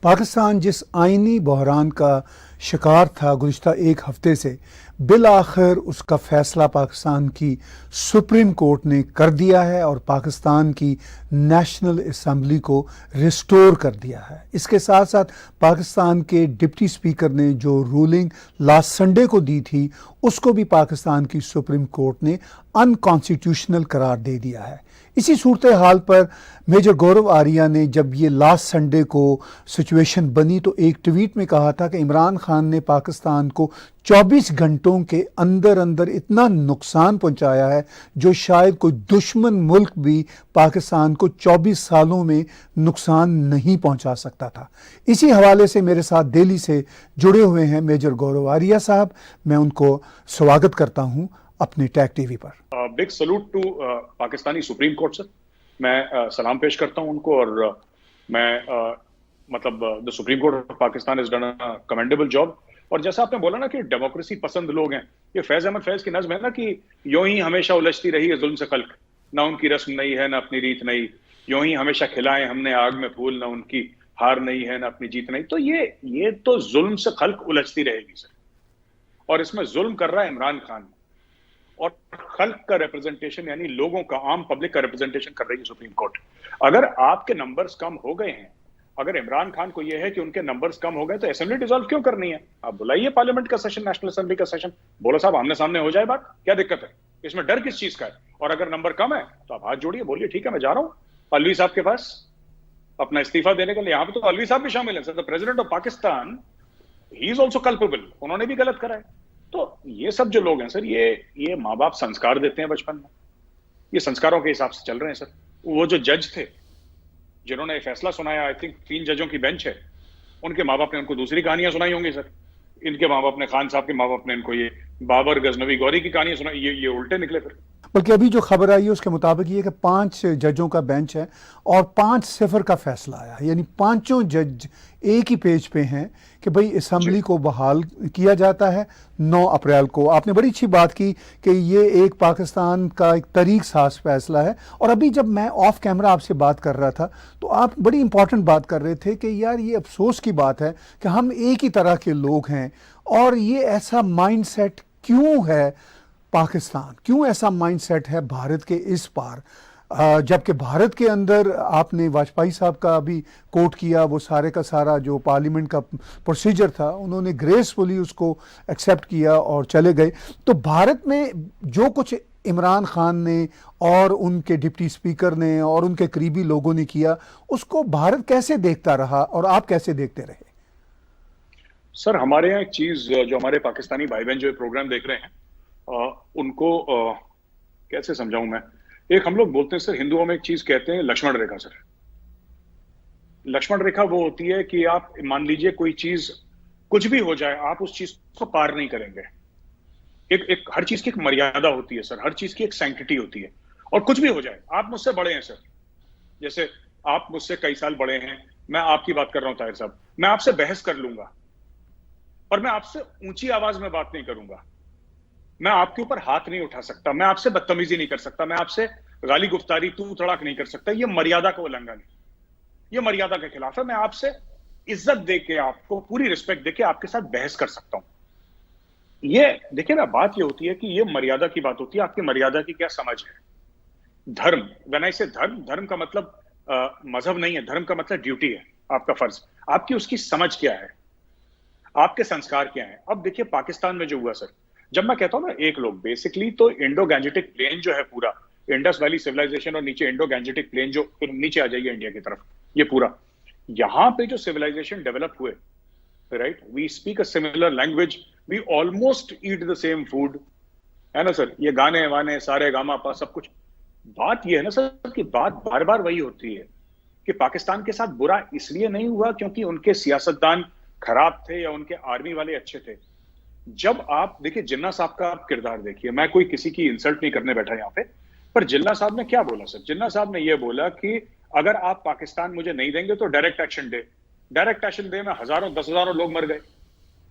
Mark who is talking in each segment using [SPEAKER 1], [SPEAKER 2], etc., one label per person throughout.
[SPEAKER 1] पाकिस्तान जिस आईनी बहरान का शिकार था गुज़िश्ता एक हफ्ते से, बिल आखिर उसका फ़ैसला पाकिस्तान की सुप्रीम कोर्ट ने कर दिया है और पाकिस्तान की नेशनल असम्बली को रिस्टोर कर दिया है। इसके साथ साथ पाकिस्तान के डिप्टी स्पीकर ने जो रूलिंग लास्ट संडे को दी थी, उसको भी पाकिस्तान की सुप्रीम कोर्ट ने अनकॉन्स्टिट्यूशनल करार दे दिया है। इसी सूरत हाल पर मेजर गौरव आर्या ने जब ये लास्ट संडे को सिचुएशन बनी तो एक ट्वीट में कहा था कि इमरान खान ने पाकिस्तान को 24 घंटों के अंदर अंदर इतना नुकसान पहुंचाया है जो शायद कोई दुश्मन मुल्क भी पाकिस्तान को 24 सालों में नुकसान नहीं पहुंचा सकता था। इसी हवाले से मेरे साथ दिल्ली से जुड़े हुए हैं मेजर गौरव आर्या साहब। मैं उनको स्वागत करता हूं अपने टैग टीवी पर।
[SPEAKER 2] Big salute to Pakistani supreme court sir. मैं सलाम पेश करता हूं उनको और मैं the supreme court of Pakistan has done a commendable job. और जैसा आपने बोला ना कि डेमोक्रेसी पसंद लोग हैं, ये फैज अहमद फैज की नज्म है ना कि यूं ही हमेशा उलझती रही है जुल्म से खल्क, ना उनकी रस्म नहीं है ना अपनी रीत नहीं, यूं ही हमेशा खिलाएं हमने आग में फूल, ना उनकी हार नहीं है ना अपनी जीत नहीं। तो ये तो जुल्म से खल्क उलझती रहेगी सर, और इसमें जुल्म कर रहा है इमरान खान और खल्क का रिप्रेजेंटेशन यानी लोगों का, आम पब्लिक का रिप्रेजेंटेशन कर रही है सुप्रीम कोर्ट। अगर आपके नंबर्स कम हो गए हैं, अगर इमरान खान को यह है कि उनके नंबर्स कम हो गए तो असेंबली डिसॉल्व क्यों करनी है? आप बुलाइए पार्लियामेंट का सेशन, नेशनल असेंबली का सेशन, बोलो साहब आमने सामने हो जाए बात, क्या दिक्कत है? इसमें डर किस चीज का है? और अगर नंबर कम है तो आप हाथ जोड़िए, बोलिए ठीक है मैं जा रहा हूं अलवी साहब के पास अपना इस्तीफा देने के लिए। यहां पर तो अलवी साहब भी शामिल है sir, the president of Pakistan, he is also culpable, उन्होंने भी गलत करा है। तो ये सब जो लोग हैं सर, ये माँ बाप संस्कार देते हैं बचपन में, ये संस्कारों के हिसाब से चल रहे हैं सर। वो जो जज थे जिन्होंने फैसला सुनाया, आई थिंक 3 जजों की बेंच है, उनके माँ बाप ने उनको दूसरी कहानियां सुनाई होंगी सर। इनके माँ बाप ने, खान साहब के माँ बाप ने इनको ये बाबर गजनवी गौरी की कहानी सुनाई, ये उल्टे निकले फिर।
[SPEAKER 1] बल्कि अभी जो खबर आई है उसके मुताबिक ये कि 5 जजों का बेंच है और 5-0 का फैसला आया, यानी पांचों जज एक ही पेज पे हैं कि भाई असम्बली को बहाल किया जाता है 9 अप्रैल को। आपने बड़ी अच्छी बात की कि ये एक पाकिस्तान का एक तरीक साज फैसला है। और अभी जब मैं ऑफ कैमरा आपसे बात कर रहा था तो आप बड़ी इंपॉर्टेंट बात कर रहे थे कि यार ये अफसोस की बात है कि हम एक ही तरह के लोग हैं और ये ऐसा माइंडसेट क्यों है पाकिस्तान, क्यों ऐसा माइंडसेट है भारत के इस पार, जबकि भारत के अंदर आपने वाजपेयी साहब का अभी कोट किया, वो सारे का सारा जो पार्लियामेंट का प्रोसीजर था उन्होंने ग्रेसफुली उसको एक्सेप्ट किया और चले गए। तो भारत में जो कुछ इमरान खान ने और उनके डिप्टी स्पीकर ने और उनके करीबी लोगों ने किया, उसको भारत कैसे देखता रहा और आप कैसे देखते रहे?
[SPEAKER 2] सर हमारे यहाँ एक चीज जो हमारे पाकिस्तानी भाई बहन जो प्रोग्राम देख रहे हैं उनको कैसे समझाऊं मैं। एक हम लोग बोलते हैं सर, हिंदुओं में एक चीज कहते हैं लक्ष्मण रेखा सर। लक्ष्मण रेखा वो होती है कि आप मान लीजिए कोई चीज कुछ भी हो जाए, आप उस चीज को पार नहीं करेंगे। एक हर चीज की एक मर्यादा होती है सर, हर चीज की एक सैंक्टिटी होती है। और कुछ भी हो जाए, आप मुझसे बड़े हैं सर, जैसे आप मुझसे कई साल बड़े हैं, मैं आपकी बात कर रहा हूं ताहिर साहब, मैं आपसे बहस कर लूंगा और मैं आपसे ऊंची आवाज में बात नहीं करूंगा, मैं आपके ऊपर हाथ नहीं उठा सकता, मैं आपसे बदतमीजी नहीं कर सकता, मैं आपसे गाली गुफ्तारी तू तड़ाक नहीं कर सकता। ये मर्यादा का उल्लंघन है, ये मर्यादा के खिलाफ है। मैं आपसे इज्जत देके, आपको पूरी रिस्पेक्ट देके आपके साथ बहस कर सकता हूं। ये देखिए ना, बात ये होती है कि ये मर्यादा की बात होती है, आपकी मर्यादा की क्या समझ है। धर्म, व्हेन आई से धर्म का मतलब मजहब नहीं है, धर्म का मतलब ड्यूटी है, आपका फर्ज, आपकी उसकी समझ क्या है, आपके संस्कार क्या है। अब देखिए पाकिस्तान में जो हुआ सर, जब मैं कहता हूं ना एक लोग, बेसिकली तो इंडो गैंजेटिक प्लेन जो है पूरा, इंडस वैली सिविलाइजेशन और नीचे इंडो गैंजेटिक प्लेन जो फिर नीचे आ जाइए इंडिया की तरफ, ये पूरा यहां पे जो सिविलाइजेशन डेवलप हुए, right, we speak a similar language, we almost eat the same food, है ना सर। ये गाने वाने सारे गामा पा सब कुछ। बात ये है ना सर कि बात बार बार वही होती है कि पाकिस्तान के साथ बुरा इसलिए नहीं हुआ क्योंकि उनके सियासतदान खराब थे या उनके आर्मी वाले अच्छे थे। जब आप देखिए जिन्ना साहब का आप किरदार देखिए, मैं कोई किसी की इंसल्ट नहीं करने बैठा यहाँ पे, पर जिन्ना साहब ने क्या बोला सर? जिन्ना साहब ने यह बोला कि अगर आप पाकिस्तान मुझे नहीं देंगे तो direct action day. Direct action day में हजारों 10,000 लोग मर गए,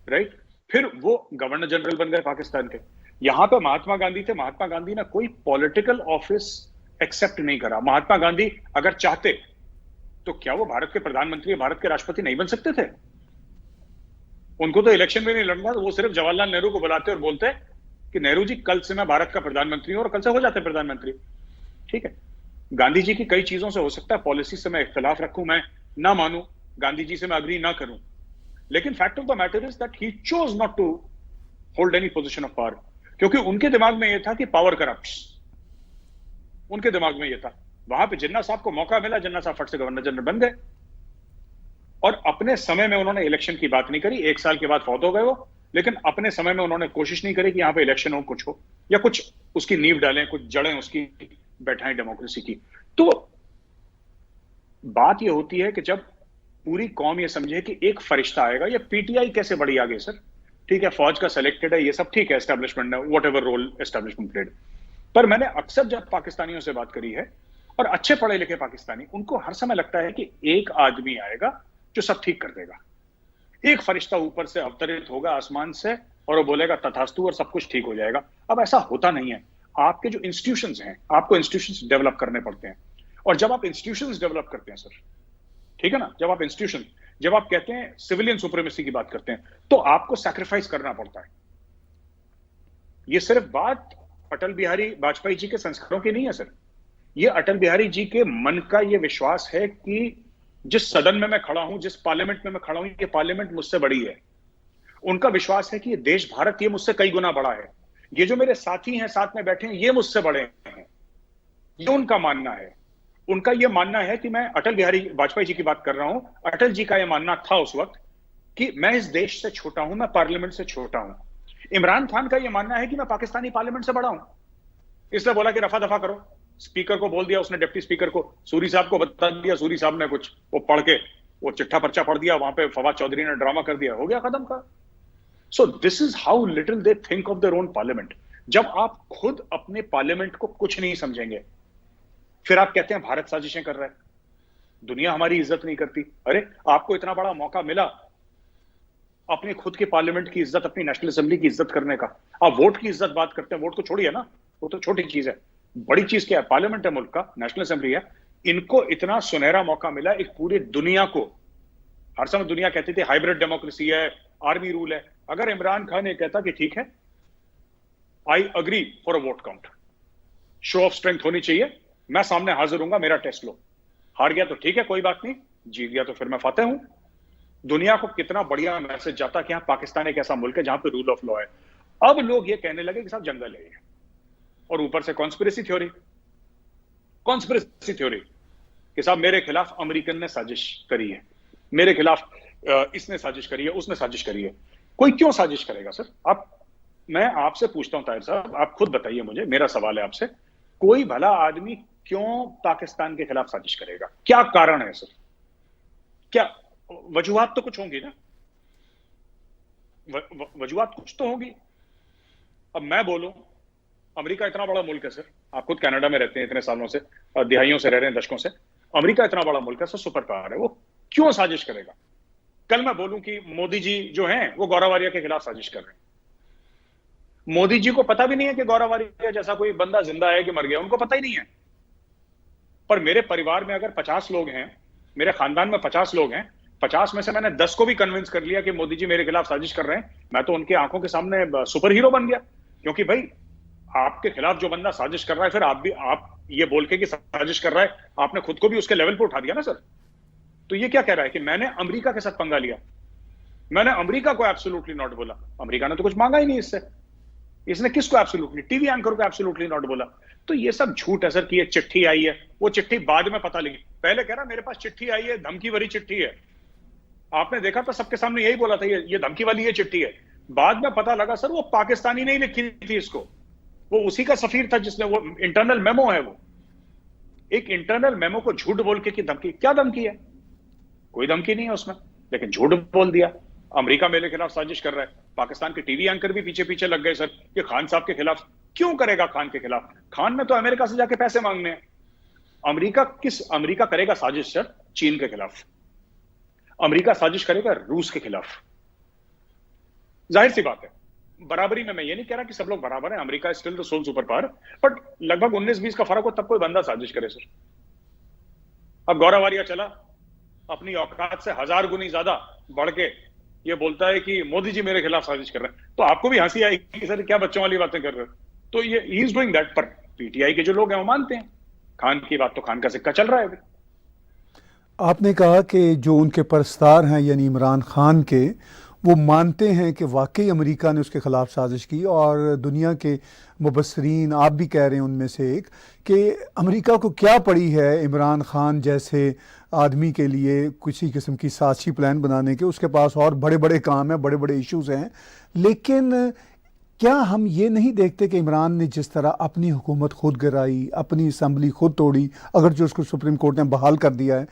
[SPEAKER 2] राइट। फिर वो गवर्नर जनरल बन गए पाकिस्तान के। यहां पे महात्मा गांधी थे, महात्मा गांधी ने कोई पॉलिटिकल ऑफिस एक्सेप्ट नहीं करा। महात्मा गांधी अगर चाहते तो क्या वो भारत के प्रधानमंत्री, भारत के राष्ट्रपति नहीं बन सकते थे? उनको तो इलेक्शन में नहीं लड़ना, तो वो सिर्फ जवाहरलाल नेहरू को बुलाते और बोलते कि नेहरू जी कल से मैं भारत का प्रधानमंत्री हूं, और कल से हो जाते प्रधानमंत्री। ठीक है, गांधी जी की कई चीजों से हो सकता है पॉलिसी से मैं इख्तलाफ रखूं, मैं ना मानूं, गांधी जी से मैं अग्री ना करूं, लेकिन fact of the matter is that he chose not to hold any position of power, क्योंकि उनके दिमाग में यह था कि पावर करप्ट्स। उनके दिमाग में यह था। वहां पे जिन्ना साहब को मौका मिला, जिन्ना साहब फट से गवर्नर जनरल बन गए, और अपने समय में उन्होंने इलेक्शन की बात नहीं करी। 1 साल के बाद फौत हो गए वो, लेकिन अपने समय में उन्होंने कोशिश नहीं करी कि यहां पे इलेक्शन हो, कुछ हो, या कुछ उसकी नींव डालें, कुछ जड़ें उसकी बैठाएं डेमोक्रेसी की। तो बात यह होती है कि जब पूरी कौम ये समझे कि एक फरिश्ता आएगा, ये पीटीआई कैसे बढ़ी आगे सर, ठीक है, फौज का सिलेक्टेड है, ये सब ठीक है, एस्टेब्लिशमेंट ने whatever role establishment played, पर मैंने अक्सर जब पाकिस्तानियों से बात करी है, और अच्छे पढ़े लिखे पाकिस्तानी, उनको हर समय लगता है कि एक आदमी आएगा जो सब ठीक कर देगा, एक फरिश्ता ऊपर से अवतरित होगा आसमान से और वो बोलेगा तथास्तु और सब कुछ ठीक हो जाएगा। अब ऐसा होता नहीं है। आपके जो इंस्टीट्यूशंस हैं, आपको इंस्टीट्यूशंस डेवलप करने पड़ते हैं, और जब आप इंस्टीट्यूशंस डेवलप करते हैं सर, ठीक है ना, जब आप कहते हैं सिविलियन सुप्रीमेसी की बात करते हैं, तो आपको सैक्रिफाइस करना पड़ता है। ये सिर्फ बात अटल बिहारी वाजपेयी जी के संस्कारों की नहीं है सर, ये अटल बिहारी जी के मन का ये विश्वास है कि जिस सदन में मैं खड़ा हूं, जिस पार्लियामेंट में मैं खड़ा हूं, ये पार्लियामेंट मुझसे बड़ी है। उनका विश्वास है कि ये देश भारत ये मुझसे कई गुना बड़ा है, ये जो मेरे साथी हैं साथ में बैठे हैं ये मुझसे बड़े हैं, ये उनका मानना है। उनका ये मानना है कि मैं अटल बिहारी वाजपेयी जी की बात कर रहा हूं, अटल जी का यह मानना था उस वक्त कि मैं इस देश से छोटा हूं, मैं पार्लियामेंट से छोटा हूं। इमरान खान का यह मानना है कि मैं पाकिस्तानी पार्लियामेंट से बड़ा हूं, इसलिए बोला कि रफा दफा करो। स्पीकर को बोल दिया उसने, डिप्टी स्पीकर को, सूरी साहब को बता दिया, सूरी साहब ने कुछ वो पढ़ के वो चिट्ठा पर्चा पढ़ दिया, वहां पे फवाद चौधरी ने ड्रामा कर दिया, हो गया खत्म का। So this is how little they think of their own parliament. जब आप खुद अपने पार्लियामेंट को कुछ नहीं समझेंगे, फिर आप कहते हैं भारत साजिशें कर रहा है, दुनिया हमारी इज्जत नहीं करती। अरे आपको इतना बड़ा मौका मिला अपने खुद के पार्लियामेंट की इज्जत, अपनी नेशनल असेंबली की इज्जत करने का। आप वोट की इज्जत बात करते हैं, वोट तो छोड़िए ना, वो तो छोटी चीज है, बड़ी चीज क्या है, पार्लियामेंट है मुल्क का, नेशनल असेंबली है। इनको इतना सुनहरा मौका मिला एक पूरी दुनिया को। हर समय दुनिया कहती थी हाइब्रिड डेमोक्रेसी है, आर्मी रूल है। अगर इमरान खान ये कहता कि ठीक है, I agree for a vote count, show off strength होनी चाहिए, मैं सामने हाजिर हूंगा, मेरा टेस्ट लो, हार गया तो ठीक है कोई बात नहीं, जीत गया तो फिर मैं फाते हूं। दुनिया को कितना बढ़िया मैसेज जाता कि हाँ पाकिस्तान एक ऐसा मुल्क है जहां पे रूल ऑफ लॉ है। अब लोग ये कहने लगे कि साहब जंगल है, और ऊपर से कॉन्स्पिरेसी थ्योरी कि साहब मेरे खिलाफ अमेरिकन ने साजिश करी है, मेरे खिलाफ इसने साजिश करी है, उसने साजिश करी है। कोई क्यों साजिश करेगा सर? मैं आपसे पूछता हूं ताहिर साहब, आप खुद बताइए मुझे, मेरा सवाल है आपसे, कोई भला आदमी क्यों पाकिस्तान के खिलाफ साजिश करेगा? क्या कारण है सर? क्या वजूहात तो कुछ होंगी ना, वजूहात कुछ तो होंगी। अब मैं बोलूं अमेरिका इतना बड़ा मुल्क है सर, आप खुद कनाडा में रहते हैं इतने सालों से, दिहाइयों से रह रहे हैं, दशकों से, अमेरिका इतना बड़ा मुल्क है सर, सुपर पावर है, वो क्यों साजिश करेगा? कल मैं बोलूं कि मोदी जी जो हैं वो गौरव वारिया के खिलाफ साजिश कर रहे हैं, मोदी जी को पता भी नहीं है कि गौरव वारिया जैसा कोई बंदा जिंदा है कि मर गया, उनको पता ही नहीं है। पर मेरे परिवार में अगर 50 लोग हैं, मेरे खानदान में 50 लोग हैं, 50 में से मैंने 10 को भी कन्विंस कर लिया कि मोदी जी मेरे खिलाफ साजिश कर रहे हैं, मैं तो उनके आंखों के सामने सुपर हीरो बन गया। क्योंकि भाई आपके खिलाफ जो बंदा साजिश कर रहा है, फिर आप ये बोल के कि साजिश कर रहा है, आपने खुद को भी उसके लेवल पे उठा दिया ना सर। तो ये क्या कह रहा है कि मैंने अमेरिका के साथ पंगा लिया, मैंने अमेरिका को एब्सोल्युटली नॉट बोला। अमेरिका ने तो कुछ मांगा ही नहीं इससे, इसने किसको एब्सोल्युटली? टीवी एंकर को एब्सोल्युटली नॉट बोला। तो ये सब झूठ है सर कि ये चिट्ठी आई है, वो चिट्ठी बाद में पता लगी। पहले कह रहा मेरे पास चिट्ठी आई है, धमकी भरी चिट्ठी है, आपने देखा था सबके सामने यही बोला था ये धमकी वाली ये चिट्ठी है। बाद में पता लगा सर वो पाकिस्तानी नहीं लिखी थी इसको, वो उसी का सफीर था जिसने, वो इंटरनल मेमो है, वो एक इंटरनल मेमो को झूठ बोल के कि धमकी, क्या धमकी है? कोई धमकी नहीं है उसमें, लेकिन झूठ बोल दिया। अमेरिका मेरे खिलाफ साजिश कर रहा है, पाकिस्तान के टीवी एंकर भी पीछे पीछे लग गए सर कि खान साहब के खिलाफ क्यों करेगा, खान के खिलाफ? खान ने तो अमेरिका से जाके पैसे मांगने हैं। अमेरिका करेगा साजिश सर चीन के खिलाफ, अमेरिका साजिश करेगा रूस के खिलाफ। जाहिर सी बात है, बराबरी में मैं ये नहीं कह रहा कि सब लोग बराबर हैं, America is still the sole super power, but लगभग 19-20 का फर्क हो तब कोई बंदा साजिश करे सर। अब गौरव वारिया चला, अपनी औकात से 1000 गुनी ज्यादा बढ़ के ये बोलता है कि मोदी जी मेरे खिलाफ साजिश कर रहे हैं, तो आपको भी हंसी आएगी कि सर क्या बच्चों वाली बातें कर रहे हो। तो ये ही इज डूइंग दैट, पर पीटीआई के जो लोग हैं वो मानते हैं खान की बात, तो खान का सिक्का चल रहा है अभी।
[SPEAKER 1] आपने कहा कि जो उनके परस्तार हैं यानी इमरान खान के, वो मानते हैं कि वाकई अमेरिका ने उसके ख़िलाफ़ साजिश की, और दुनिया के मुबस्सरीन, आप भी कह रहे हैं उनमें से एक, कि अमेरिका को क्या पड़ी है इमरान खान जैसे आदमी के लिए किसी किस्म की साजिशी प्लान बनाने के, उसके पास और बड़े बड़े काम हैं, बड़े बड़े इश्यूज़ हैं। लेकिन क्या हम ये नहीं देखते कि इमरान ने जिस तरह अपनी हुकूमत खुद गिराई, अपनी असम्बली खुद तोड़ी, अगर जो उसको सुप्रीम कोर्ट ने बहाल कर दिया है,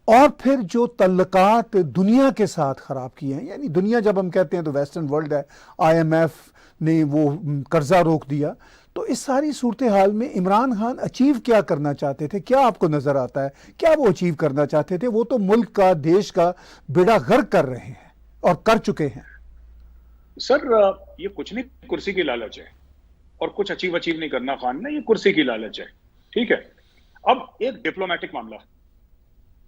[SPEAKER 1] और फिर जो तल्लुकात दुनिया के साथ ख़राब किए हैं, यानी दुनिया जब हम कहते हैं तो वेस्टर्न वर्ल्ड है, आईएमएफ ने वो कर्जा रोक दिया, तो इस सारी सूरत हाल में इमरान खान अचीव क्या करना चाहते थे? क्या आपको नज़र आता है क्या वो अचीव करना चाहते थे? वो तो मुल्क का, देश का बेड़ा गर्क कर रहे हैं और कर चुके हैं।
[SPEAKER 2] सर ये कुछ नहीं, कुर्सी की लालच है, और कुछ अचीव नहीं करना खान ने, ये कुर्सी की लालच है, ठीक है। अब एक डिप्लोमेटिक मामला,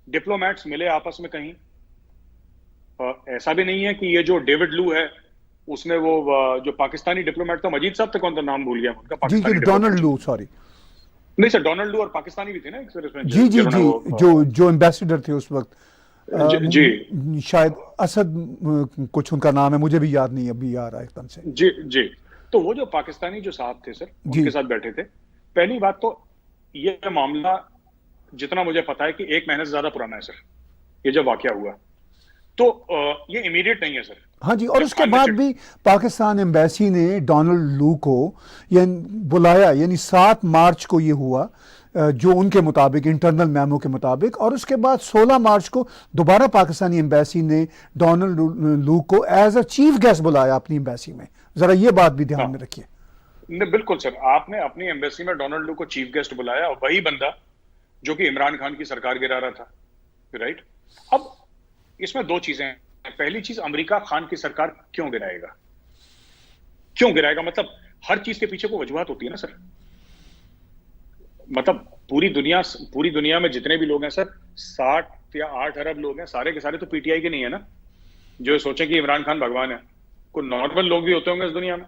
[SPEAKER 2] डिप्लोमैट्स मिले आपस में कहीं, ऐसा भी नहीं है कि ये जो डेविड लू है उसने वो जो पाकिस्तानी डिप्लोमेट था, मजीद साहब थे, कौन था नाम भूल गया उनका, पाकिस्तानी
[SPEAKER 1] डोनाल्ड लू, सॉरी
[SPEAKER 2] नहीं सर, डोनाल्ड लू और पाकिस्तानी भी थे ना एक सर इसमें,
[SPEAKER 1] जी जी जी, जो एम्बेसडर थे उस वक्त,
[SPEAKER 2] जी
[SPEAKER 1] शायद असद कुछ उनका नाम है, मुझे भी याद नहीं अभी आ रहा है एकदम से।
[SPEAKER 2] जी जी, तो वो जो पाकिस्तानी जो साहब थे सर, उनके साथ बैठे थे। पहली बात तो ये मामला जितना मुझे पता है कि 1 महीने से ज्यादा पुराना है सर, ये जब वाकया हुआ, तो ये इमीडिएट नहीं है सर।
[SPEAKER 1] हाँ जी, और उसके बाद भी पाकिस्तान एम्बेसी ने डोनाल्ड लू को बुलाया, यानी 7 मार्च को ये हुआ, जो उनके मुताबिक, इंटरनल मेमो के मुताबिक, और उसके बाद 16 मार्च को दोबारा पाकिस्तानी एम्बेसी ने डोनाल्ड लू को एज अ चीफ गेस्ट बुलाया अपनी एम्बेसी में। जरा ये बात भी ध्यान में रखिए।
[SPEAKER 2] बिल्कुल सर, आपने अपनी एम्बेसी में डोनाल्ड लू को चीफ गेस्ट बुलाया, और वही बंदा जो कि इमरान खान की सरकार गिरा रहा था, राइट। अब इसमें 2 चीजें हैं। पहली चीज, अमेरिका खान की सरकार क्यों गिराएगा? क्यों गिराएगा मतलब हर चीज के पीछे को वजूहत होती है ना सर। मतलब पूरी दुनिया में जितने भी लोग हैं सर, 7 या 8 अरब लोग हैं, सारे के सारे तो पीटीआई के नहीं है ना, जो सोचे कि इमरान खान भगवान है। कोई नॉर्मल लोग भी होते होंगे इस दुनिया में,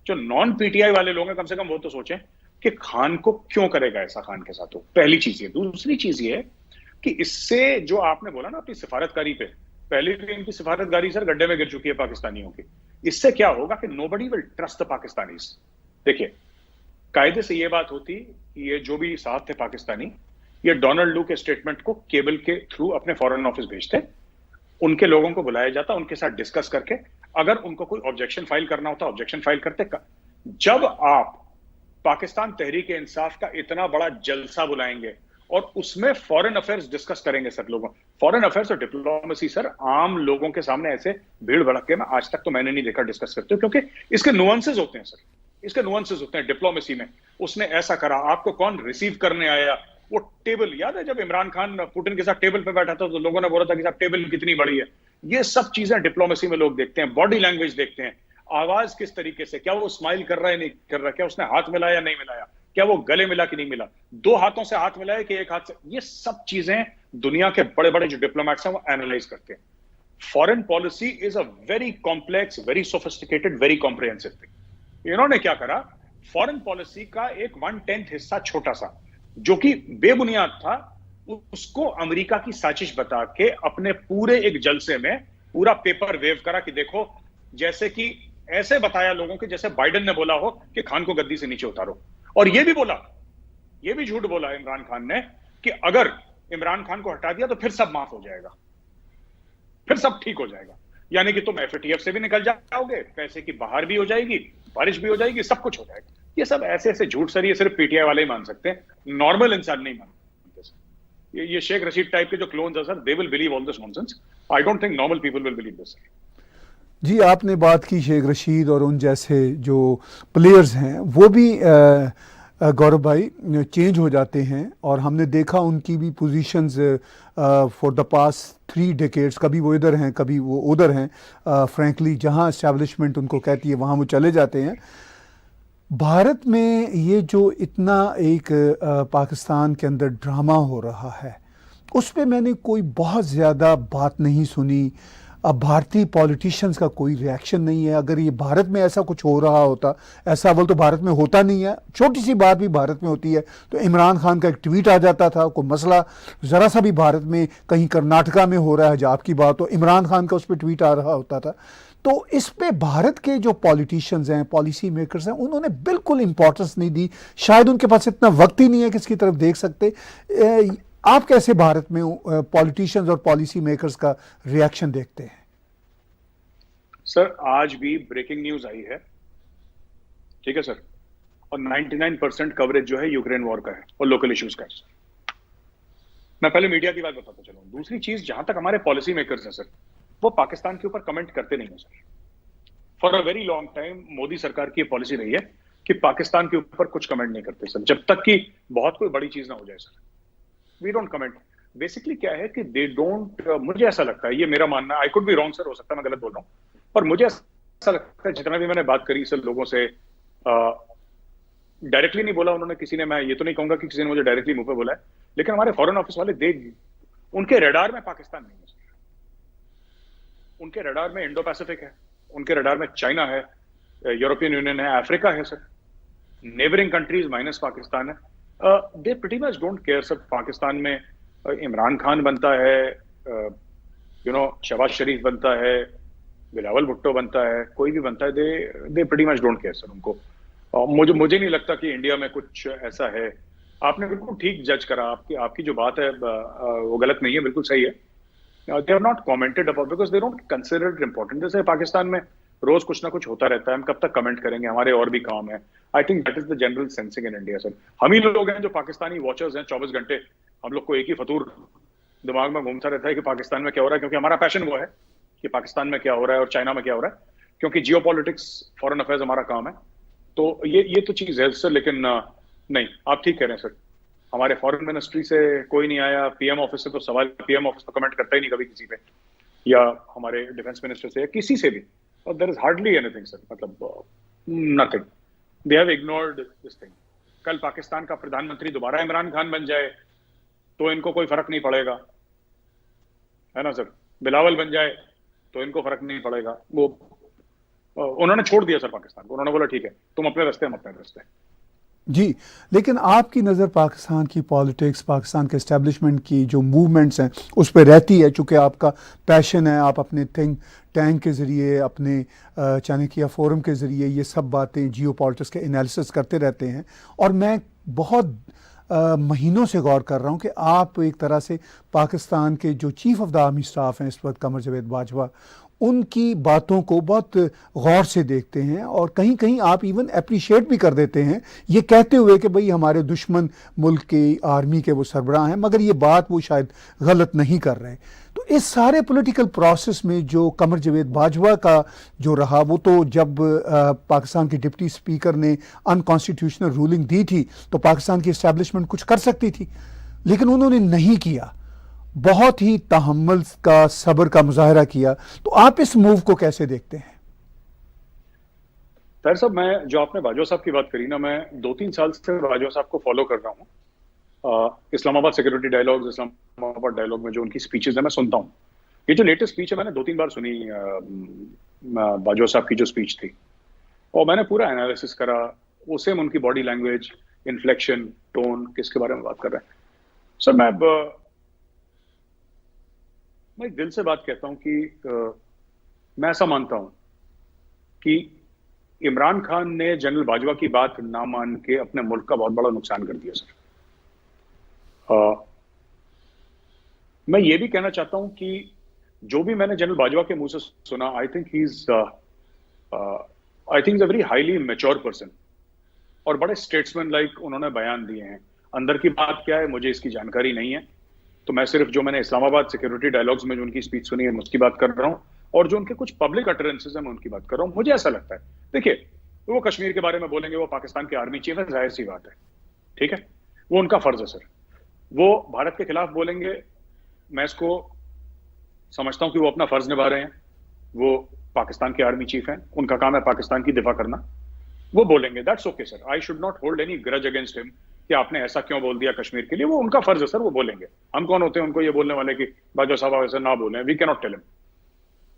[SPEAKER 2] जो नॉन पीटीआई वाले लोग हैं, कम से कम वो तो सोचें कि खान को क्यों करेगा ऐसा, खान के साथ हो। पहली चीज ये। दूसरी चीज ये है कि इससे जो आपने बोला ना अपनी सिफारतकारी पे, पहले भी इनकी सिफारतकारी सर गड्ढे में गिर चुकी है पाकिस्तानियों की। इससे क्या होगा कि nobody will trust the Pakistanis. देखिए, कायदे से ये बात होती कि ये जो भी साथ थे पाकिस्तानी, ये डोनाल्ड लू के स्टेटमेंट को केबल के थ्रू अपने फॉरेन ऑफिस भेजते, उनके लोगों को बुलाया जाता, उनके साथ डिस्कस करके अगर उनको कोई ऑब्जेक्शन फाइल करना होता ऑब्जेक्शन फाइल करते। जब आप पाकिस्तान तहरीक इंसाफ का इतना बड़ा जलसा बुलाएंगे और उसमें फॉरेन अफेयर्स डिस्कस करेंगे सर, लोगों, फॉरेन अफेयर्स और डिप्लोमेसी सर आम लोगों के सामने ऐसे भीड़ भड़के में आज तक तो मैंने नहीं देखा डिस्कस करते हो, क्योंकि इसके नुआंसेस होते हैं सर, इसके नुआंसेस होते हैं डिप्लोमेसी में। उसने ऐसा करा, आपको कौन रिसीव करने आया, वो टेबल याद है जब इमरान खान पुतिन के साथ टेबल पे बैठा था तो लोगों ने बोला था कि साहब टेबल कितनी बड़ी है। ये सब चीजें डिप्लोमेसी में लोग देखते हैं, बॉडी लैंग्वेज देखते हैं, आवाज किस तरीके से, क्या वो स्माइल कर रहा है नहीं कर रहा, क्या उसने हाथ मिलाया नहीं मिलाया, क्या वो गले मिला कि नहीं मिला, 2 हाथों से हाथ मिलाया कि 1 हाथ से, ये सब चीजें दुनिया के बड़े बड़े जो डिप्लोमेट्स हैं वो एनालाइज करते हैं। Foreign policy is a very complex, very sophisticated, very comprehensive thing. इन्होंने क्या करा, फॉरेन पॉलिसी का एक 1/10 हिस्सा छोटा सा जो कि बेबुनियाद था, उसको अमेरिका की साजिश बता के अपने पूरे एक जलसे में पूरा पेपर वेव करा कि देखो, जैसे कि ऐसे बताया लोगों के जैसे बाइडेन ने बोला हो कि खान को गद्दी से नीचे उतारो। और ये भी बोला, ये भी झूठ बोला इमरान खान ने कि अगर इमरान खान को हटा दिया तो फिर सब माफ हो जाएगा, फिर सब ठीक हो जाएगा, यानी कि तुम एफएटीएफ से भी निकल जाओगे, पैसे की बाहर भी हो जाएगी, बारिश भी हो जाएगी, सब कुछ हो जाएगा। ये सब ऐसे ऐसे झूठ सर, ये सिर्फ पीटीआई वाले ही मान सकते हैं, नॉर्मल इंसान नहीं मानते सर। ये शेख रशीद टाइप के जो क्लोन्स हैं sir, they will believe all this nonsense. I don't think normal people will believe this.
[SPEAKER 1] जी, आपने बात की शेख रशीद और उन जैसे जो प्लेयर्स हैं, वो भी गौरव भाई चेंज हो जाते हैं, और हमने देखा उनकी भी positions for the past 3 decades, कभी वो इधर हैं कभी वो उधर हैं। फ्रैंकली जहां एस्टैब्लिशमेंट उनको कहती है वहां वो चले जाते हैं। भारत में ये जो इतना एक पाकिस्तान के अंदर ड्रामा हो रहा है, उस पे मैंने कोई बहुत ज़्यादा बात नहीं सुनी। अब भारतीय पॉलिटिशियंस का कोई रिएक्शन नहीं है। अगर ये भारत में ऐसा कुछ हो रहा होता, ऐसा अव्वल तो भारत में होता नहीं है, छोटी सी बात भी भारत में होती है तो इमरान खान का एक ट्वीट आ जाता था। कोई मसला ज़रा सा भी भारत में कहीं कर्नाटका में हो रहा है, जब आपकी बात हो, इमरान खान का उस पर ट्वीट आ रहा होता था। तो इस पे भारत के जो पॉलिटिशियंस हैं, पॉलिसी मेकर्स हैं, उन्होंने बिल्कुल इंपॉर्टेंस नहीं दी। शायद उनके पास इतना वक्त ही नहीं है कि इसकी तरफ देख सकते। आप कैसे भारत में पॉलिटिशियंस और पॉलिसी मेकर्स का रिएक्शन देखते हैं?
[SPEAKER 2] सर आज भी ब्रेकिंग न्यूज आई है, ठीक है सर, और 99% कवरेज जो है यूक्रेन वॉर का है और लोकल इश्यूज का है सर। मैं पहले मीडिया की बात बताता चलूं। दूसरी चीज, जहां तक हमारे पॉलिसी मेकर्स हैं सर, वो पाकिस्तान के ऊपर कमेंट करते नहीं है sir. For a very long time Modi सरकार की पॉलिसी रही है कि पाकिस्तान के ऊपर कुछ कमेंट नहीं करते सर, जब तक कि बहुत कोई बड़ी चीज ना हो जाए sir. We don't comment. Basically क्या है कि दे डोंट, मुझे ऐसा लगता है, ये मेरा मानना है, I could be wrong sir, हो सकता है मैं गलत बोल रहा हूं, पर मुझे ऐसा लगता है जितना भी मैंने बात करी सर लोगों से, डायरेक्टली नहीं बोला उन्होंने, किसी ने, मैं ये तो नहीं कहूंगा कि किसी ने मुझे डायरेक्टली मुंह पे बोला है, लेकिन हमारे फॉरेन ऑफिस वाले उनके रडार में पाकिस्तान नहीं है सर। उनके रडार में इंडो पैसिफिक है, उनके रडार में चाइना है, यूरोपियन यूनियन है, अफ्रीका है sir, neighbouring countries minus Pakistan है। They pretty much don't care sir. Pakistan में इमरान खान बनता है, शहबाज शरीफ बनता है, बिलावल भुट्टो बनता है, कोई भी बनता है, they pretty much don't care sir उनको। मुझे नहीं लगता कि इंडिया में कुछ ऐसा है। आपने बिल्कुल ठीक जज करा, आपकी जो बात है वो गलत नहीं है, बिल्कुल सही है। They are not commented about because they don't consider it important. जैसे पाकिस्तान में रोज कुछ ना कुछ होता रहता है, हम कब तक कमेंट करेंगे, हमारे और भी काम है। I think that is the general sensing in India sir. हम ही लोग हैं जो पाकिस्तानी वॉचर्स हैं 24 घंटे, हम लोग को एक ही फतूर दिमाग में घूमता रहता है कि पाकिस्तान में क्या हो रहा है, क्योंकि हमारा पैशन वो है कि पाकिस्तान में क्या हो रहा है और चाइना में क्या हो रहा है, क्योंकि जियो पॉलिटिक्स, फॉरेन अफेयर्स हमारा काम है। तो ये तो चीज है सर। लेकिन नहीं, आप ठीक कह रहे हैं सर, हमारे फॉरेन मिनिस्ट्री से कोई नहीं आया, पीएम ऑफिस से तो सवाल, पीएम ऑफिस तो कमेंट करता ही नहीं कभी किसी पे, या हमारे डिफेंस मिनिस्टर से या किसी से भी, और there is hardly anything sir, मतलब nothing. They have ignored this thing. कल पाकिस्तान का प्रधानमंत्री दोबारा इमरान खान बन जाए तो इनको कोई फर्क नहीं पड़ेगा, है ना सर। बिलावल बन जाए तो इनको फर्क नहीं पड़ेगा। वो उन्होंने छोड़ दिया सर पाकिस्तान को, उन्होंने बोला ठीक है तुम अपने रास्ते, हम अपने रास्ते।
[SPEAKER 1] जी, लेकिन आपकी नज़र पाकिस्तान की पॉलिटिक्स, पाकिस्तान के एस्टेब्लिशमेंट की जो मूवमेंट्स हैं उस पर रहती है, चूँकि आपका पैशन है, आप अपने थिंक टैंक के ज़रिए, अपने चाणक्य फोरम के ज़रिए ये सब बातें जियो पॉलिटिक्स के एनालिसिस करते रहते हैं। और मैं बहुत महीनों से गौर कर रहा हूँ कि आप एक तरह से पाकिस्तान के जो chief of the army staff हैं इस वक्त, कमर जावेद बाजवा, उनकी बातों को बहुत गौर से देखते हैं और कहीं कहीं आप इवन अप्रिशिएट भी कर देते हैं, ये कहते हुए कि भाई हमारे दुश्मन मुल्क की आर्मी के वो सरबराह हैं, मगर ये बात वो शायद गलत नहीं कर रहे। तो इस सारे पॉलिटिकल प्रोसेस में जो कमर जावेद बाजवा का जो रहा, वो तो जब पाकिस्तान के डिप्टी स्पीकर ने अनकॉन्स्टिट्यूशनल रूलिंग दी थी तो पाकिस्तान की इस्टेब्लिशमेंट कुछ कर सकती थी, लेकिन उन्होंने नहीं किया, बहुत ही तहम्मुल का, सब्र का मुजाहरा किया। तो आप इस मूव को कैसे देखते हैं?
[SPEAKER 2] ताहिर साहब, मैं जो आपने बाजवा साहब की बात करी ना, मैं 2-3 साल से बाजवा साहब को फॉलो कर रहा हूँ। Islamabad security dialogues, Islamabad dialogue में जो उनकी स्पीचेस है मैं सुनता हूँ। ये जो लेटेस्ट स्पीच है मैंने 2-3 बार सुनी, बाजवा साहब की जो स्पीच थी, और मैंने पूरा एनालिसिस करा, वो सेम उनकी बॉडी लैंग्वेज, इन्फ्लेक्शन, टोन, किसके बारे में बात कर रहे हैं सर। मैं दिल से बात कहता हूं कि मैं ऐसा मानता हूं कि इमरान खान ने जनरल बाजवा की बात ना मान के अपने मुल्क का बहुत बड़ा नुकसान कर दिया सर। मैं ये भी कहना चाहता हूं कि जो भी मैंने जनरल बाजवा के मुंह से सुना, I think he is a very highly mature person, और बड़े स्टेट्समैन लाइक उन्होंने बयान दिए हैं। अंदर की बात क्या है मुझे इसकी जानकारी नहीं है, तो मैं सिर्फ जो मैंने इस्लामाबाद सिक्योरिटी डायलॉग्स में जो उनकी स्पीच सुनी है उसकी बात कर रहा हूं, और जो उनके कुछ पब्लिक अटरेंसेस हैं मैं उनकी बात कर रहा हूं। मुझे ऐसा लगता है, देखिए वो कश्मीर के बारे में बोलेंगे, वो पाकिस्तान के आर्मी चीफ है, जाहिर सी बात है, ठीक है, वो उनका फर्ज है सर। वो भारत के खिलाफ बोलेंगे, मैं इसको समझता हूं कि वो अपना फर्ज निभा रहे हैं, वो पाकिस्तान के आर्मी चीफ हैं, उनका काम है पाकिस्तान की दिफा करना, वो बोलेंगे, that's okay sir. I should not hold any grudge against him कि आपने ऐसा क्यों बोल दिया कश्मीर के लिए, वो उनका फर्ज है सर, वो बोलेंगे। हम कौन होते हैं उनको ये बोलने वाले कि बाजवा साहब ऐसा ना बोलें, we can not tell him.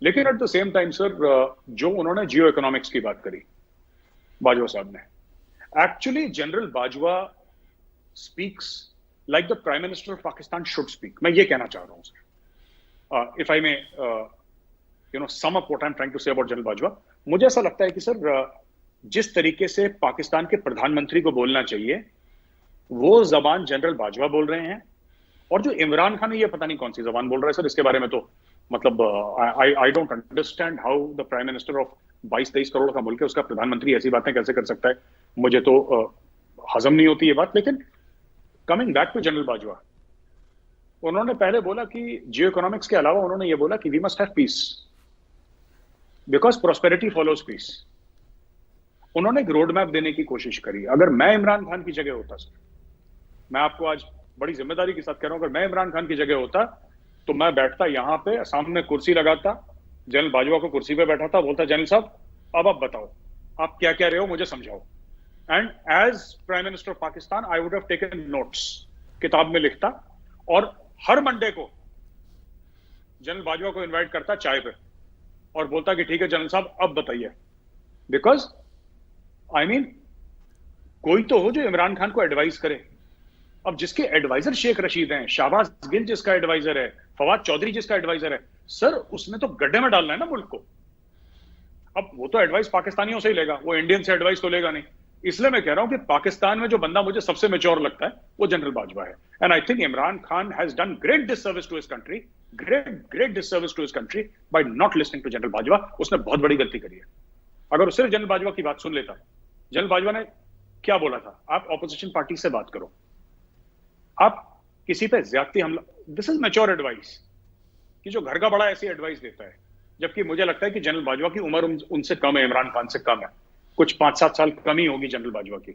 [SPEAKER 2] लेकिन at the same time sir, जो उन्होंने जियो इकोनॉमिक्स की बात करी बाजवा साहब ने, actually general Bajwa speaks like the prime minister of Pakistan should speak. मैं ये कहना चाह रहा हूं sir, if I may sum up what I am trying to say about general Bajwa. मुझे ऐसा लगता है कि सर, जिस तरीके से पाकिस्तान के प्रधानमंत्री को बोलना चाहिए वो जबान जनरल बाजवा बोल रहे हैं, और जो इमरान खान है ये पता नहीं कौन सी जबान बोल रहा है सर, इसके बारे में तो मतलब I don't understand how the prime minister of 22-23 crore का मुल्क है, उसका प्रधानमंत्री ऐसी बातें कैसे कर सकता है, मुझे तो हजम नहीं होती ये बात। लेकिन coming back to general Bajwa, उन्होंने पहले बोला कि जियो इकोनॉमिक्स के अलावा उन्होंने ये बोला कि we must have peace because prosperity follows peace. उन्होंने एक रोड मैप देने की कोशिश करी। अगर मैं इमरान खान की जगह होता सर, मैं आपको आज बड़ी जिम्मेदारी के साथ कह रहा हूं, अगर मैं इमरान खान की जगह होता तो मैं बैठता यहां पे, सामने कुर्सी लगाता, जनरल बाजवा को कुर्सी पे बैठाता, बोलता जनरल साहब अब आप बताओ आप क्या कह रहे हो, मुझे समझाओ। And as prime minister of Pakistan I would have taken notes, किताब में लिखता, और हर मंडे को जनरल बाजवा को इन्वाइट करता चाय पे और बोलता कि ठीक है जनरल साहब अब बताइए। बिकॉज आई मीन कोई तो हो जो इमरान खान को एडवाइस करे। अब जिसके एडवाइजर शेख रशीद हैं, शाहबाज गिल जिसका एडवाइजर है, फवाद चौधरी जिसका एडवाइजर है, सर उसने तो गड्ढे में डालना है ना मुल्क को। अब वो तो एडवाइस पाकिस्तानियों से ही लेगा, वो इंडियन से एडवाइस तो लेगा नहीं। इसलिए मैं कह रहा हूं कि पाकिस्तान में जो बंदा मुझे सबसे मेच्योर लगता है वो जनरल बाजवा है। And I think Imran Khan has done great disservice to his country, great disservice to his country by not listening to general Bajwa. उसने बहुत बड़ी गलती करी है। अगर उससे जनरल बाजवा की बात सुन लेता, जनरल बाजवा ने क्या बोला था, आप ऑपोजिशन पार्टी से बात करो, आप किसी पे ज्यादती हमला, दिस इज मैच्योर एडवाइस, कि जो घर का बड़ा ऐसी एडवाइस देता है। जबकि मुझे लगता है कि जनरल बाजवा की उम्र उनसे कम है, इमरान खान से कम है, कुछ 5-7 साल कम ही होगी जनरल बाजवा की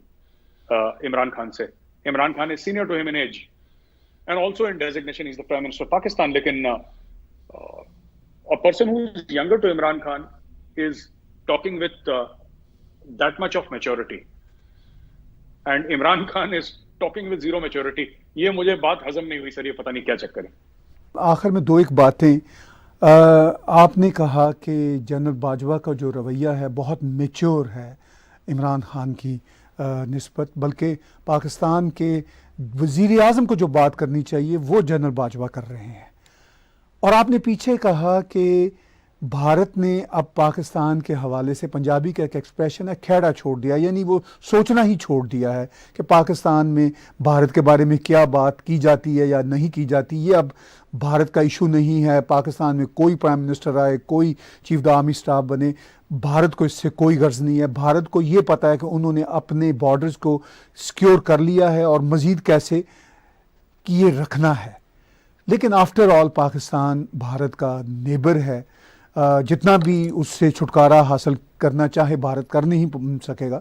[SPEAKER 2] इमरान खान से। Imran Khan is senior to him in age and also in designation, is the prime minister of Pakistan. लेकिन a person who is younger to Imran Khan is talking with that much of maturity and Imran Khan is talking with zero maturity. ये मुझे बात हजम नहीं हुई sir, ये पता नहीं क्या चक्कर है।
[SPEAKER 1] आखिर में दो एक बातें, आपने कहा कि जनरल बाजवा का जो रवैया है बहुत मैच्योर है इमरान खान की निस्बत, बल्कि पाकिस्तान के वज़ीर आज़म को जो बात करनी चाहिए वो जनरल बाजवा कर रहे हैं। और आपने पीछे कहा कि भारत ने अब पाकिस्तान के हवाले से, पंजाबी का एक एक्सप्रेशन है, खेड़ा छोड़ दिया, यानी वो सोचना ही छोड़ दिया है कि पाकिस्तान में भारत के बारे में क्या बात की जाती है या नहीं की जाती, ये अब भारत का इशू नहीं है। पाकिस्तान में कोई प्राइम मिनिस्टर आए, कोई चीफ द आर्मी स्टाफ बने, भारत को इससे कोई गर्ज नहीं है। भारत को ये पता है कि उन्होंने अपने बॉर्डर्स को सिक्योर कर लिया है और मज़ीद कैसे किए रखना है। लेकिन आफ्टर ऑल पाकिस्तान भारत का नेबर है, जितना भी उससे छुटकारा हासिल करना चाहे भारत कर नहीं सकेगा,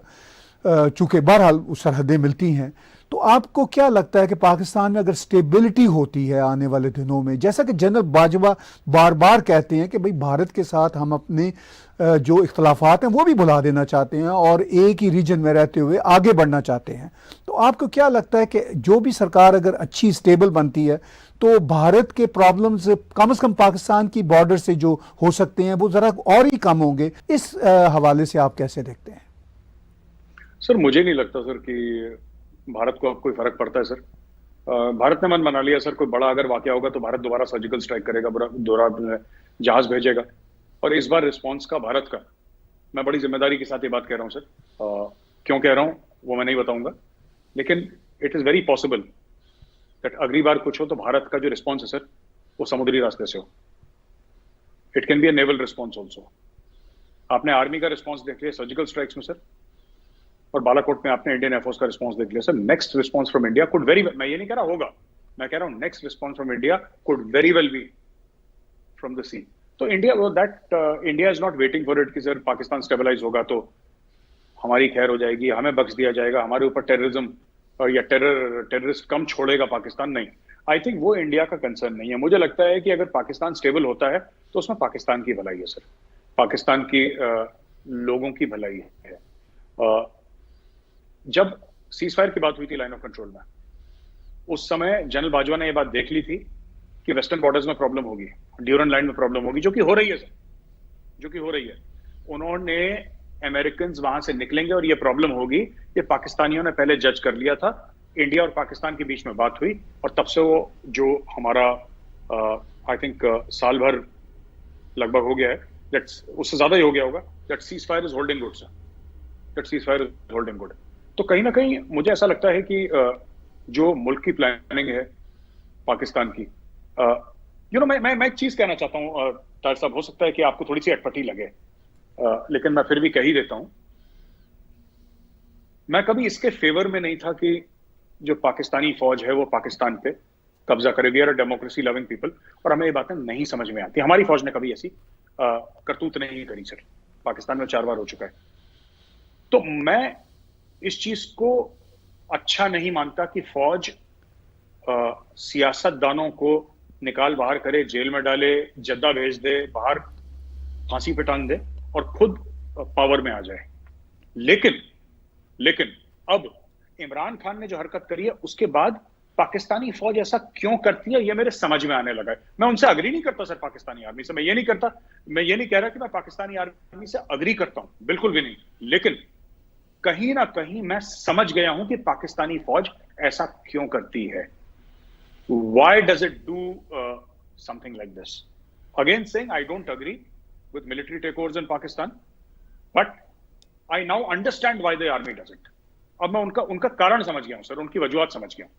[SPEAKER 1] चूँकि बहरहाल उस सरहदें मिलती हैं। तो आपको क्या लगता है कि पाकिस्तान में अगर स्टेबिलिटी होती है आने वाले दिनों में, जैसा कि जनरल बाजवा बार बार कहते हैं कि भाई भारत के साथ हम अपने जो इख्तलाफात हैं वो भी भुला देना चाहते हैं और एक ही रीजन में रहते हुए आगे बढ़ना चाहते हैं, तो आपको क्या लगता है कि जो भी सरकार अगर अच्छी स्टेबल बनती है तो भारत के प्रॉब्लम्स कम से कम पाकिस्तान की बॉर्डर से जो हो सकते हैं वो ज़रा और ही कम होंगे? इस हवाले से आप कैसे देखते हैं?
[SPEAKER 2] सर मुझे नहीं लगता सर कि भारत को अब कोई फर्क पड़ता है सर। भारत ने मन बना लिया सर, कोई बड़ा अगर वाकया होगा तो भारत दोबारा सर्जिकल स्ट्राइक करेगा, दोबारा जहाज भेजेगा। और इस बार रिस्पॉन्स का भारत का, मैं बड़ी जिम्मेदारी के साथ ये बात कह रहा हूँ सर, क्यों कह रहा हूँ वो मैं नहीं बताऊंगा, लेकिन it is very possible that अगली बार कुछ हो तो भारत का जो रिस्पॉन्स है सर वो समुद्री रास्ते से हो। It can be a naval response also. आपने आर्मी का रिस्पॉन्स देख लिया सर्जिकल स्ट्राइक्स में सर, और बालाकोट में आपने इंडियन एयरफोर्स का रिस्पॉन्स देख लिया sir. Next response from India could very, मैं ये नहीं कह रहा होगा, मैं कह रहा हूँ next response from India could very well be from the sea. तो India is not waiting for it कि सर पाकिस्तान स्टेबलाइज होगा तो हमारी खैर हो जाएगी, हमें बख्श दिया जाएगा, हमारे ऊपर टेररिज्म या टेररिस्ट कम छोड़ेगा पाकिस्तान। नहीं, आई थिंक वो इंडिया का कंसर्न नहीं है। मुझे लगता है कि अगर पाकिस्तान स्टेबल होता है तो उसमें पाकिस्तान की भलाई है सर, पाकिस्तान की लोगों की भलाई है। जब सीज फायर की बात हुई थी लाइन ऑफ कंट्रोल में, उस समय जनरल बाजवा ने यह बात देख ली थी कि वेस्टर्न बॉर्डर्स में प्रॉब्लम होगी, ड्यूरन लाइन में प्रॉब्लम होगी, जो कि हो रही है सर, जो कि हो रही है। उन्होंने अमेरिकन वहां से निकलेंगे और ये प्रॉब्लम होगी, ये पाकिस्तानियों ने पहले जज कर लिया था। इंडिया और पाकिस्तान के बीच में बात हुई और तब से वो जो हमारा आई थिंक साल भर लगभग हो गया है, दैट्स उससे ज्यादा ही हो गया होगा, that cease fire is holding good sir, that cease fire is holding good. तो कहीं ना कहीं मुझे ऐसा लगता है कि जो मुल्क की प्लानिंग है पाकिस्तान की, मैं एक चीज कहना चाहता हूँ तार साहब, हो सकता है कि आपको थोड़ी सी अटपटी लगे, लेकिन मैं फिर भी कह ही देता हूं। मैं कभी इसके फेवर में नहीं था कि जो पाकिस्तानी फौज है वो पाकिस्तान पे कब्जा करे। We are a democracy loving people, और हमें ये बातें नहीं समझ में आती। हमारी फौज ने कभी ऐसी करतूत नहीं करी सर, पाकिस्तान में 4 बार हो चुका है। तो मैं इस चीज को अच्छा नहीं मानता कि फौज सियासतदानों को निकाल बाहर करे, जेल में डाले, जद्दा भेज दे, बाहर फांसी पे टांग दे और खुद पावर में आ जाए। लेकिन अब इमरान खान ने जो हरकत करी है उसके बाद पाकिस्तानी फौज ऐसा क्यों करती है ये मेरे समझ में आने लगा है। मैं उनसे अग्री नहीं करता सर, पाकिस्तानी आर्मी से मैं ये नहीं कह रहा कि मैं पाकिस्तानी आर्मी से अग्री करता हूं, बिल्कुल भी नहीं। लेकिन कहीं ना कहीं मैं समझ गया हूं कि पाकिस्तानी फौज ऐसा क्यों करती है। Why does it do something like this? Again saying I don't agree with military takeovers in Pakistan, but I now understand why the army does it. अब मैं उनका कारण समझ गया हूं सर, उनकी वजूहत समझ गया हूं।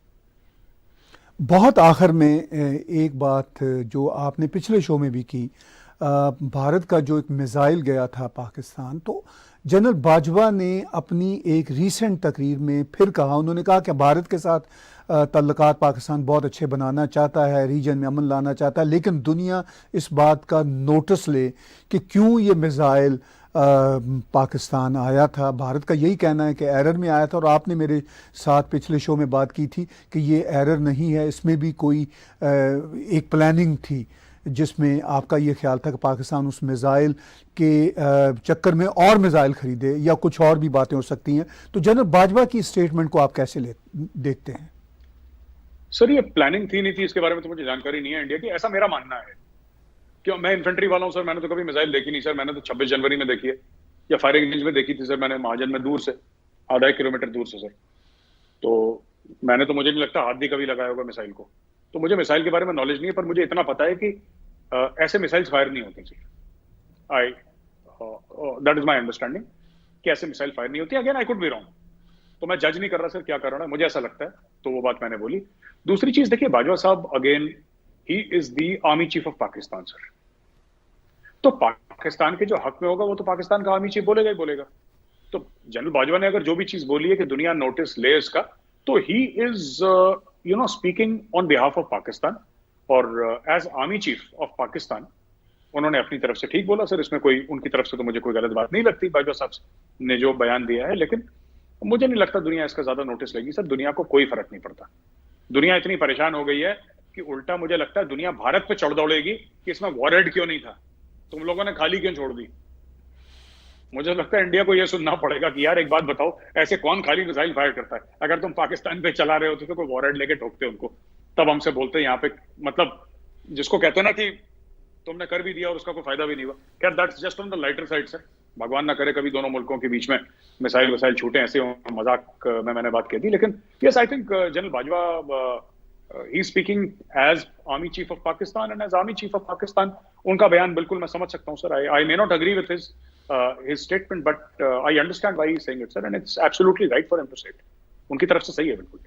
[SPEAKER 1] बहुत आखिर में एक बात जो आपने पिछले शो में भी की, भारत का जो एक मिसाइल गया था पाकिस्तान, तो जनरल बाजवा ने अपनी एक रीसेंट तकरीर में फिर कहा, उन्होंने कहा कि भारत के साथ ताल्लुकात पाकिस्तान बहुत अच्छे बनाना चाहता है, रीजन में अमन लाना चाहता है, लेकिन दुनिया इस बात का नोटिस ले कि क्यों ये मिसाइल पाकिस्तान आया था। भारत का यही कहना है कि एरर में आया था, और आपने मेरे साथ पिछले शो में बात की थी कि ये एरर नहीं है, इसमें भी कोई एक प्लानिंग थी जिसमें आपका ये ख्याल था कि पाकिस्तान उस मिसाइल के चक्कर में और मिसाइल खरीदे या कुछ और भी बातें हो सकती हैं। तो जनरल बाजवा की स्टेटमेंट को आप कैसे देखते हैं?
[SPEAKER 2] सर ये प्लानिंग थी नहीं थी इसके बारे में तो मुझे जानकारी नहीं है इंडिया की, ऐसा मेरा मानना है। क्यों, मैं इन्फेंट्री वाला हूं सर, मैंने तो कभी मिसाइल देखी नहीं सर। मैंने तो 26 जनवरी में देखी है, या फायरिंग रेंज में देखी थी सर मैंने, महाजन में, दूर से, आधा 1 किलोमीटर दूर से सर। तो मैंने तो, मुझे नहीं लगता हाथ भी कभी लगाया होगा मिसाइल को। तो मुझे मिसाइल के बारे में नॉलेज नहीं है, पर मुझे इतना पता है कि ऐसे मिसाइल्स फायर नहीं होते sir. That is my understanding कि ऐसे मिसाइल फायर नहीं होती। Again I could be wrong, तो मैं जज नहीं कर रहा सर क्या कारण है, मुझे ऐसा लगता है, तो वो बात मैंने बोली। दूसरी चीज देखिए, बाजवा साहब again he is the army chief of Pakistan sir. तो पाकिस्तान के जो हक में होगा वो तो पाकिस्तान का आर्मी चीफ बोलेगा ही बोलेगा। तो जनरल बाजवा ने अगर जो भी चीज बोली है कि दुनिया नोटिस ले इसका, तो he is speaking on behalf of Pakistan, और as army chief of Pakistan उन्होंने अपनी तरफ से ठीक बोला सर। इसमें कोई, उनकी तरफ से तो मुझे कोई गलत बात नहीं लगती बाजवा साहब ने जो बयान दिया है, लेकिन मुझे नहीं लगता दुनिया इसका ज्यादा नोटिस लेगी सर। दुनिया को कोई फर्क नहीं पड़ता। दुनिया इतनी परेशान हो गई है कि उल्टा मुझे लगता है दुनिया भारत पे चढ़ दौड़ेगी कि इसमें वॉरहेड क्यों नहीं था, तुम लोगों ने खाली क्यों छोड़ दी। मुझे लगता है इंडिया को यह सुनना पड़ेगा कि यार एक बात बताओ, ऐसे कौन खाली मिसाइल फायर करता है? अगर तुम पाकिस्तान पे चला रहे होते तो कोई वॉरहेड लेके ठोकते उनको, तब हमसे बोलते यहाँ पे, मतलब जिसको कहते हैं ना कि तुमने कर भी दिया और उसका कोई फायदा भी नहीं हुआ। खैर that's just on the lighter side sir, भगवान ना करे कभी दोनों मुल्कों के बीच में मिसाइल वसाइल छूटे, ऐसे मजाक में मैंने बात कह दी। लेकिन yes, I think general Bajwa he speaking as army chief of Pakistan, and as army chief of Pakistan उनका बयान बिल्कुल मैं समझ सकता हूँ sir. I may not agree with his statement, but I understand why he's saying it, sir, and it's absolutely right for him to say it. उनकी तरफ से सही है बिल्कुल।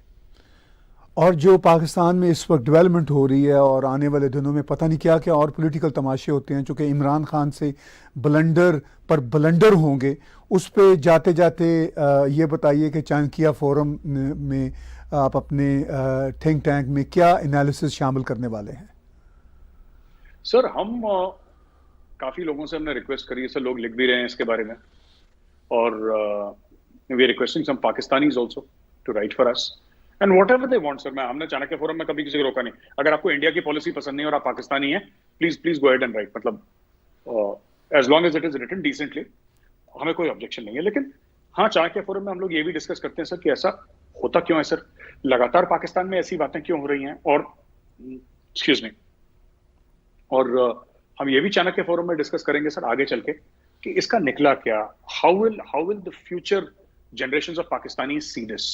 [SPEAKER 1] और जो पाकिस्तान में इस वक्त डेवलपमेंट हो रही है और आने वाले दिनों में पता नहीं क्या क्या और पॉलिटिकल तमाशे होते हैं, चूँकि इमरान खान से ब्लंडर पर ब्लंडर होंगे, उस पे जाते जाते ये बताइए कि चाणक्य फोरम में आप अपने थिंक टैंक में क्या एनालिसिस शामिल करने वाले हैं?
[SPEAKER 2] सर हम काफी लोगों से हमने रिक्वेस्ट करी है सर, लोग लिख भी रहे हैं इसके बारे में, और we are requesting some Pakistanis also to write for us and whatever they want sir. हमने चाणक्य फोरम में कभी किसी को रोका नहीं। अगर आपको इंडिया की पॉलिसी पसंद नहीं और आप पाकिस्तानी हैं, please go ahead and write, मतलब as long as it is written decently, हमें कोई ऑब्जेक्शन नहीं है। लेकिन हाँ, चाणक्य फोरम में हम लोग ये भी डिस्कस करते हैं सर कि ऐसा होता क्यों है सर? लगातार पाकिस्तान में ऐसी बातें क्यों हो रही हैं? और एक्सक्यूज मी, और हम ये भी चाणक्य फोरम में डिस्कस करेंगे सर आगे चल के कि इसका निकला क्या। How will the future generations of Pakistani see this?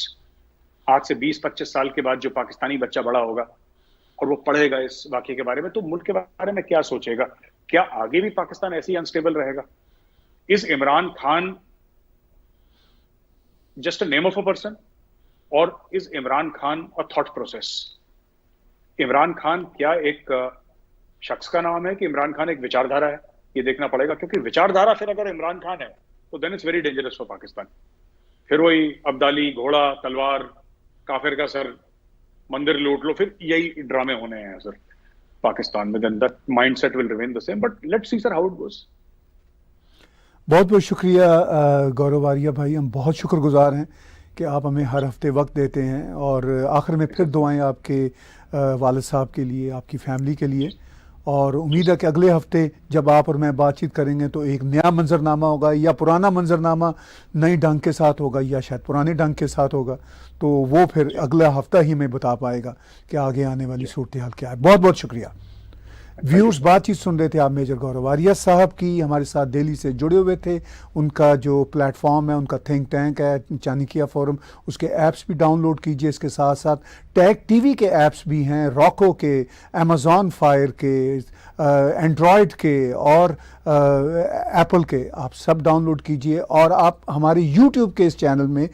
[SPEAKER 2] आज से 20-25 साल के बाद जो पाकिस्तानी बच्चा बड़ा होगा और वो पढ़ेगा इस वाकये के बारे में, तो मुल्क के बारे में क्या सोचेगा? क्या आगे भी पाकिस्तान ऐसे ही अनस्टेबल रहेगा? Is Imran Khan just a name of a person, और is Imran Khan a thought process? Imran Khan क्या एक शख्स का नाम है कि इमरान खान एक विचारधारा है? ये देखना पड़ेगा, क्योंकि विचारधारा फिर अगर इमरान खान है तो then it's very dangerous for Pakistan. फिर वही अब्दाली, घोड़ा, तलवार, काफिर का सर, मंदिर लूट लो, फिर यही ड्रामे होने हैं सर पाकिस्तान में। Then that mindset will remain the same, but let's see sir how it goes.
[SPEAKER 1] बहुत बहुत शुक्रिया गौरव आर्या भाई, हम बहुत शुक्रगुजार हैं कि आप हमें हर हफ्ते वक्त देते हैं। और आखिर में फिर दुआएं आपके वालिद साहब के लिए, आपकी फैमिली के लिए। और उम्मीद है कि अगले हफ्ते जब आप और मैं बातचीत करेंगे तो एक नया मंजरनामा होगा, या पुराना मंजरनामा नई ढंग के साथ होगा, या शायद पुराने ढंग के साथ होगा। तो वो फिर अगला हफ्ता ही हमें बता पाएगा कि आगे आने वाली सूरत हाल क्या है। बहुत बहुत शुक्रिया। व्यूअर्स, बातचीत सुन रहे थे आप मेजर गौरव आर्या साहब की, हमारे साथ दिल्ली से जुड़े हुए थे। उनका जो प्लेटफॉर्म है, उनका थिंक टैंक है चाणक्य फोरम, उसके ऐप्स भी डाउनलोड कीजिए। इसके साथ साथ टैग टीवी के ऐप्स भी हैं, रॉको के, अमेजॉन फायर के, एंड्रॉयड के और एप्पल के, आप सब डाउनलोड कीजिए। और आप हमारे यूट्यूब के इस चैनल में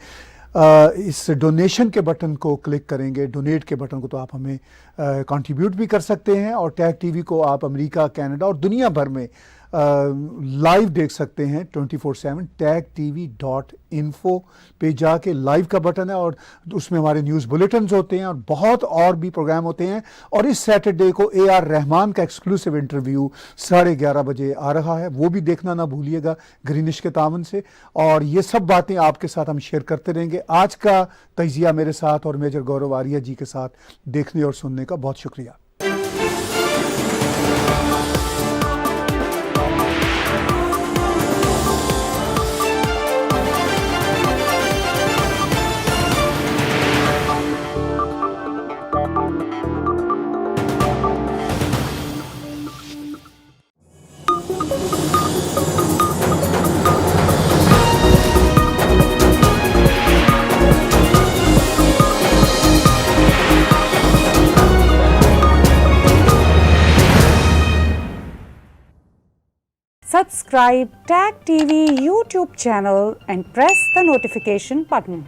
[SPEAKER 1] इस डोनेशन के बटन को क्लिक करेंगे, डोनेट के बटन को, तो आप हमें कंट्रीब्यूट भी कर सकते हैं। और टैग टीवी को आप अमेरिका, कनाडा और दुनिया भर में लाइव देख सकते हैं 24/7। tagtv.info पे जाके लाइव का बटन है और उसमें हमारे न्यूज़ बुलेटिन्स होते हैं और बहुत और भी प्रोग्राम होते हैं। और इस सैटरडे को AR रहमान का एक्सक्लूसिव इंटरव्यू 11:30 बजे आ रहा है, वो भी देखना ना भूलिएगा ग्रीनिश के तावन से। और ये सब बातें आपके साथ हम शेयर करते रहेंगे। आज का तजिया मेरे साथ और मेजर गौरव आर्या जी के साथ देखने और सुनने का बहुत शुक्रिया।
[SPEAKER 3] Subscribe Tag TV YouTube channel and press the notification button.